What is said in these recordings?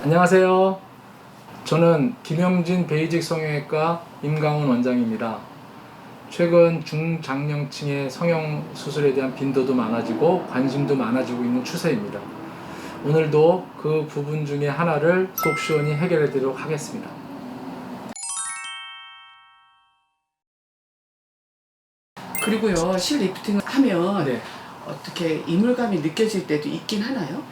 안녕하세요. 저는 김영진 베이직 성형외과 임강훈 원장입니다. 최근 중장년층의 성형 수술에 대한 빈도도 많아지고 관심도 많아지고 있는 추세입니다. 오늘도 그 부분 중에 하나를 속 시원히 해결해 드리도록 하겠습니다. 그리고요, 실 리프팅을 하면 네. 어떻게 이물감이 느껴질 때도 있긴 하나요?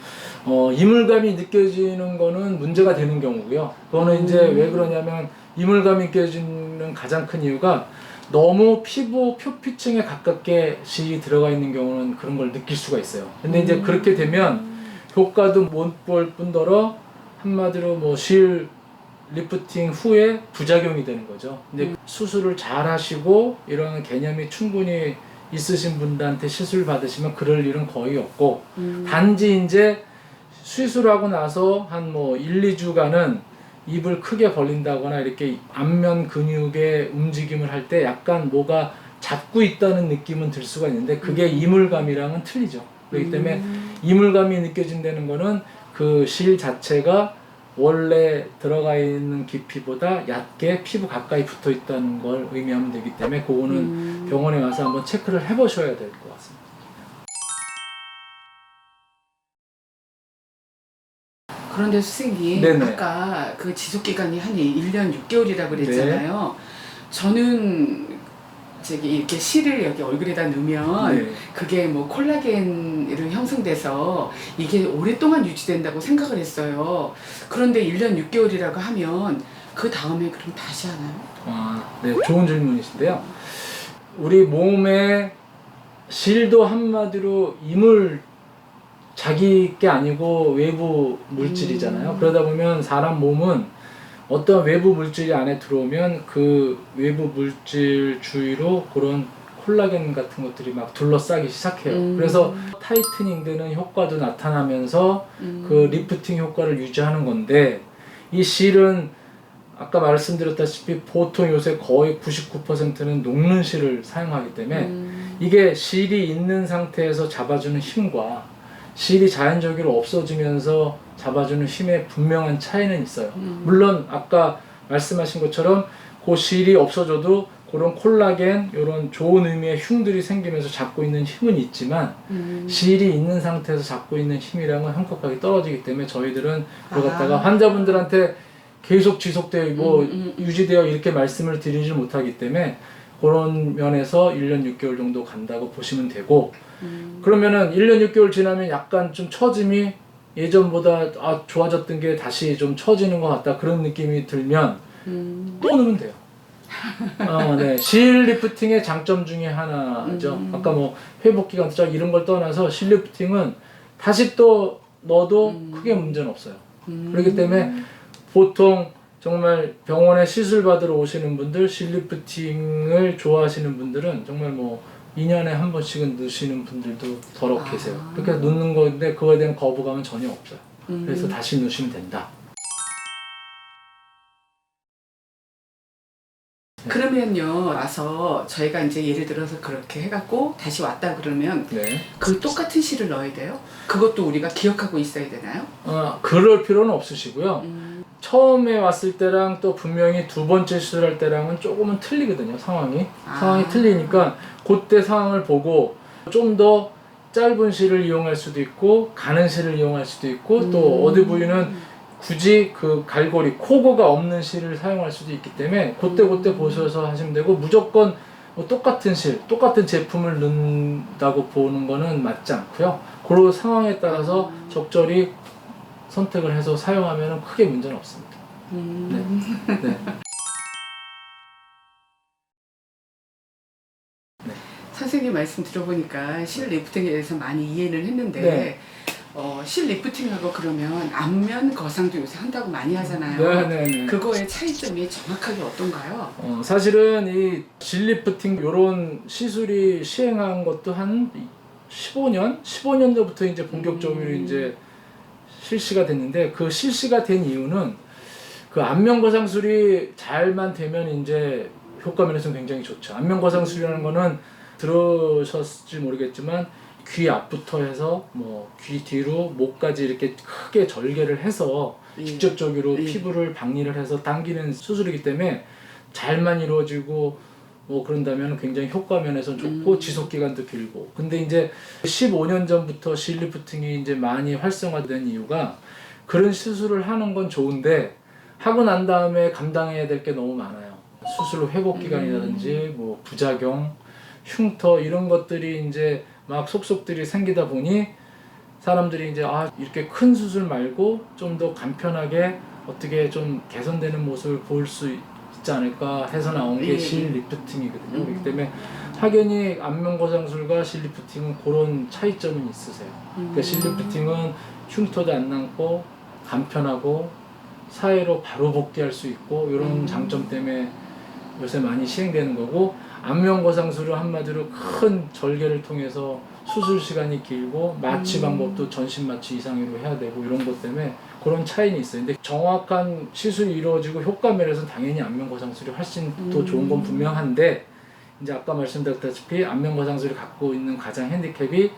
이물감이 느껴지는 거는 문제가 되는 경우고요. 그거는 이제 왜 그러냐면 이물감이 느껴지는 가장 큰 이유가 너무 피부 표피층에 가깝게 실이 들어가 있는 경우는 그런 걸 느낄 수가 있어요. 근데 이제 그렇게 되면 효과도 못 볼 뿐더러 한마디로 뭐 실 리프팅 후에 부작용이 되는 거죠. 근데 수술을 잘 하시고 이런 개념이 충분히 있으신 분들한테 시술 받으시면 그럴 일은 거의 없고 단지 이제 수술하고 나서 한 뭐 1, 2주간은 입을 크게 벌린다거나 이렇게 안면 근육의 움직임을 할 때 약간 뭐가 잡고 있다는 느낌은 들 수가 있는데 그게 이물감이랑은 틀리죠. 그렇기 때문에 이물감이 느껴진다는 거는 그 실 자체가 원래 들어가 있는 깊이보다 얕게 피부 가까이 붙어 있다는 걸 의미하면 되기 때문에 그거는 병원에 와서 한번 체크를 해보셔야 될 것 같습니다. 그런데 선생님, 네네. 아까 그 지속기간이 한 1년 6개월이라고 그랬잖아요. 저는 이렇게 실을 여기 얼굴에다 넣으면 네. 그게 뭐 콜라겐으로 형성돼서 이게 오랫동안 유지된다고 생각을 했어요. 그런데 1년 6개월이라고 하면 그 다음에 그럼 다시 하나요? 네, 좋은 질문이신데요. 우리 몸에 실도 한마디로 자기 게 아니고 외부 물질이잖아요. 그러다 보면 사람 몸은 어떤 외부 물질이 안에 들어오면 그 외부 물질 주위로 그런 콜라겐 같은 것들이 막 둘러싸기 시작해요. 그래서 타이트닝 되는 효과도 나타나면서 그 리프팅 효과를 유지하는 건데 이 실은 아까 말씀드렸다시피 보통 요새 거의 99%는 녹는 실을 사용하기 때문에 이게 실이 있는 상태에서 잡아주는 힘과 실이 자연적으로 없어지면서 잡아주는 힘에 분명한 차이는 있어요. 물론 아까 말씀하신 것처럼 그 실이 없어져도 그런 콜라겐 이런 좋은 의미의 흉들이 생기면서 잡고 있는 힘은 있지만 실이 있는 상태에서 잡고 있는 힘이랑은 현격하게 떨어지기 때문에 저희들은 그걸 갖다가 환자분들한테 계속 지속되어 유지되어 이렇게 말씀을 드리지 못하기 때문에 그런 면에서 1년 6개월 정도 간다고 보시면 되고 그러면은 1년 6개월 지나면 약간 좀 처짐이 예전보다 좋아졌던 게 다시 좀 처지는 것 같다 그런 느낌이 들면 또 넣으면 돼요. 네. 실 리프팅의 장점 중에 하나죠. 아까 뭐 회복기간 이런 걸 떠나서 실 리프팅은 다시 또 넣어도 크게 문제는 없어요. 그렇기 때문에 보통 정말 병원에 시술 받으러 오시는 분들, 실 리프팅을 좋아하시는 분들은 정말 뭐 2년에 한 번씩은 넣으시는 분들도 더러 계세요. 그렇게 넣는 건데 그거에 대한 거부감은 전혀 없어요. 그래서 다시 넣으시면 된다. 그러면요, 와서 저희가 이제 예를 들어서 그렇게 해갖고 다시 왔다 그러면 네. 그 똑같은 실을 넣어야 돼요? 그것도 우리가 기억하고 있어야 되나요? 그럴 필요는 없으시고요. 처음에 왔을 때랑 또 분명히 두 번째 시술할 때랑은 조금은 틀리거든요. 상황이 틀리니까 그때 상황을 보고 좀 더 짧은 실을 이용할 수도 있고 가는 실을 이용할 수도 있고 또 어디 부위는 굳이 그 갈고리 코고가 없는 실을 사용할 수도 있기 때문에 그때 보셔서 하시면 되고 무조건 뭐 똑같은 제품을 넣는다고 보는 거는 맞지 않고요. 그런 상황에 따라서 적절히 선택을 해서 사용하면 크게 문제는 없습니다. 네. 네. 선생님 말씀 들어보니까 실 리프팅에 대해서 많이 이해를 했는데 네. 실 리프팅하고 그러면 안면 거상도 요새 한다고 많이 하잖아요. 네. 그거의 차이점이 정확하게 어떤가요? 사실은 이 실 리프팅 요런 시술이 시행한 것도 한 15년도부터 이제 본격적으로 이제 실시가 됐는데 그 실시가 된 이유는 그 안면 거상술이 잘만 되면 이제 효과 면에서는 굉장히 좋죠. 안면 거상술이라는 거는 들으셨을지 모르겠지만 귀 앞부터 해서 뭐 귀 뒤로 목까지 이렇게 크게 절개를 해서 예. 직접적으로 예. 피부를 박리를 해서 당기는 수술이기 때문에 잘만 이루어지고 뭐 그런다면 굉장히 효과 면에서 좋고 지속 기간도 길고. 근데 이제 15년 전부터 실리프팅이 이제 많이 활성화된 이유가 그런 수술을 하는 건 좋은데 하고 난 다음에 감당해야 될 게 너무 많아요. 수술 후 회복 기간이라든지 뭐 부작용, 흉터 이런 것들이 이제 막 속속들이 생기다 보니 사람들이 이제 아 이렇게 큰 수술 말고 좀 더 간편하게 어떻게 좀 개선되는 모습을 볼 수 있지 않을까 해서 나온 게 예. 실리프팅이거든요. 그렇기 때문에 확연히 안면거상술과 실리프팅은 그런 차이점은 있으세요. 그러니까 실리프팅은 흉터도 안 남고 간편하고 사회로 바로 복귀할 수 있고 이런 장점 때문에 요새 많이 시행되는 거고, 안면거상술은 한마디로 큰 절개를 통해서 수술 시간이 길고 마취 방법도 전신 마취 이상으로 해야 되고 이런 것 때문에 그런 차이는 있어요. 근데 정확한 시술이 이루어지고 효과 면에서는 당연히 안면거상술이 훨씬 더 좋은 건 분명한데, 이제 아까 말씀드렸다시피 안면거상술이 갖고 있는 가장 핸디캡이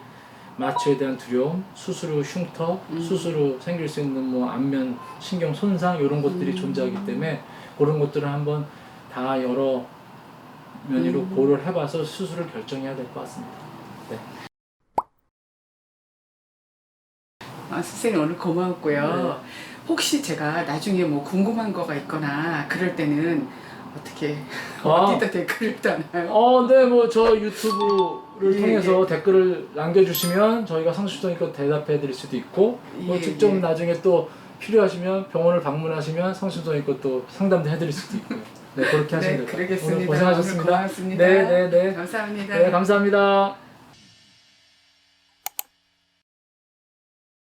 마취에 대한 두려움, 수술 후 흉터, 수술 후 생길 수 있는 뭐 안면 신경 손상 이런 것들이 존재하기 때문에 그런 것들을 한번 다 여러 면으로 고려를 해봐서 수술을 결정해야 될 것 같습니다. 네. 선생님 오늘 고마웠고요. 네. 혹시 제가 나중에 뭐 궁금한 거가 있거나 그럴 때는 어떻게 아. 어디다 댓글을 다나요? 네, 뭐 저 유튜브를 예, 통해서 댓글을 남겨주시면 저희가 성심성의껏 대답해드릴 수도 있고, 뭐 예, 직접 예. 나중에 또 필요하시면 병원을 방문하시면 성심성의껏 또 상담도 해드릴 수도 있고요. 네, 그렇게 하시면 네, 될 것 같아요. 그러겠습니다. 오늘 고생하셨습니다. 오늘 고맙습니다. 네, 네, 네. 감사합니다. 네, 감사합니다.